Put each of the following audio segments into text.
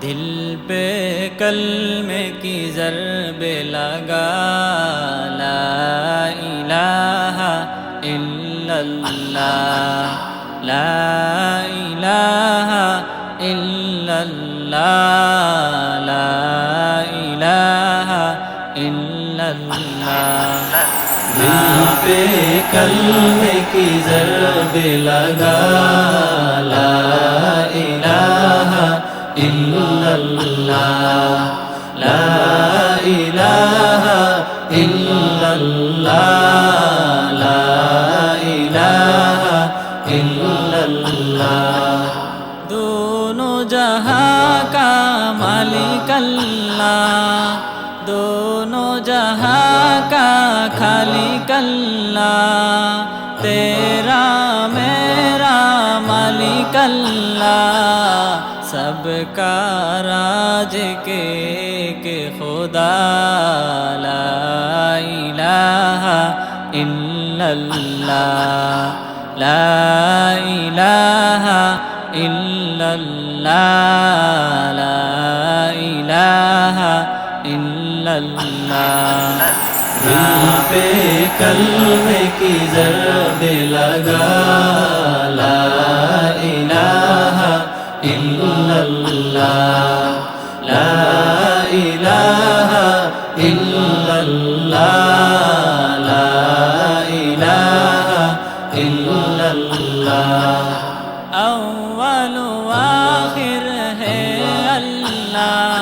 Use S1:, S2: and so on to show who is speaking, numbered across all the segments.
S1: دل پہ کلمے کی ضرب لگا، لا الہ الا اللہ، لا الہ الا اللہ، لا الہ الا اللہ۔ دل پہ کلمے کی ضرب لگا، لا الہ الا اللہ، لا الہ الا اللہ، لا الہ الا اللہ۔ دونوں جہاں کا مالک اللہ، دونوں جہاں کا خالق اللہ، تیرا میرا مالک اللہ، سب کا رازق ایک خدا، لا الہ الا اللہ، لا الہ الا اللہ، لا الہ الا اللہ۔ دل پہ کلمے کی ضرب لگا، لا الہ الا اللہ، لا الہ الا اللہ، لا الہ الا اللہ۔ اول و آخر ہے اللہ،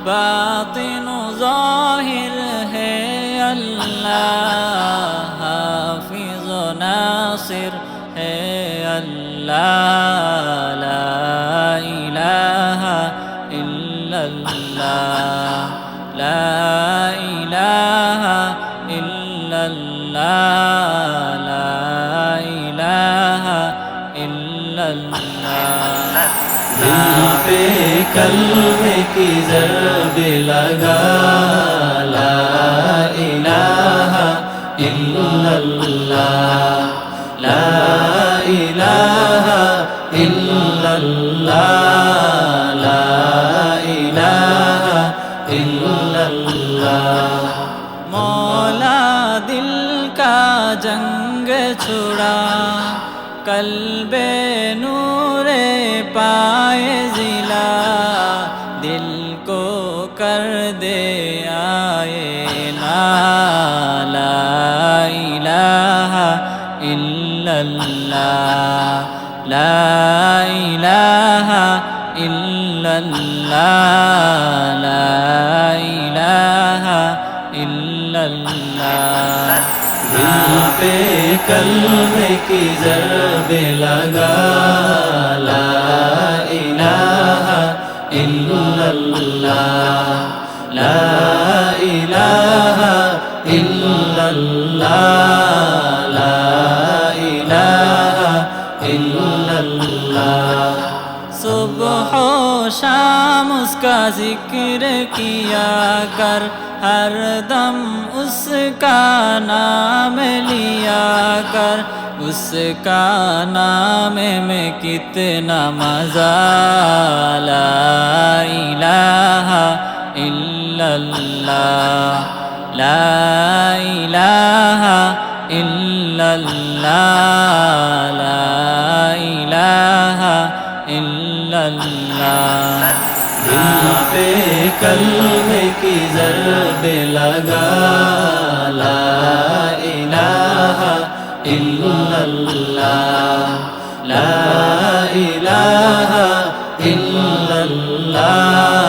S1: باطن و ظاہر ہے اللہ، حافظ و ناصر ہے اللہ، لا الہ الا اللہ، لا الہ الا اللہ، لا الہ الا اللہ۔ دل پہ کلمے کی ضرب لگا، لا الہ الا اللہ، لا الہ الا اللہ، لا الہ الا اللہ۔ مولا دل کا جنگ چھڑا، قلب نور پائے ضلا، دل کو کر دے آئے نا، لا الہ الا اللہ، لا الہ الا اللہ، لا الہ الا اللہ۔ دل پہ کلمے کی ضرب لگا، لا الہ الا اللہ، لا الہ الا اللہ، لا الہ الا اللہ۔ صبح و شام اس کا ذکر کیا کر، ہر دم اس کا نام لیا کر، اس کا نام میں کتنا مزہ، لا الہ الا اللہ، لا الہ الا اللہ، لا الہ الا اللہ۔ دل پہ کلمے کی ضرب لگا، لا الہ الا اللہ، لا الہ الا اللہ،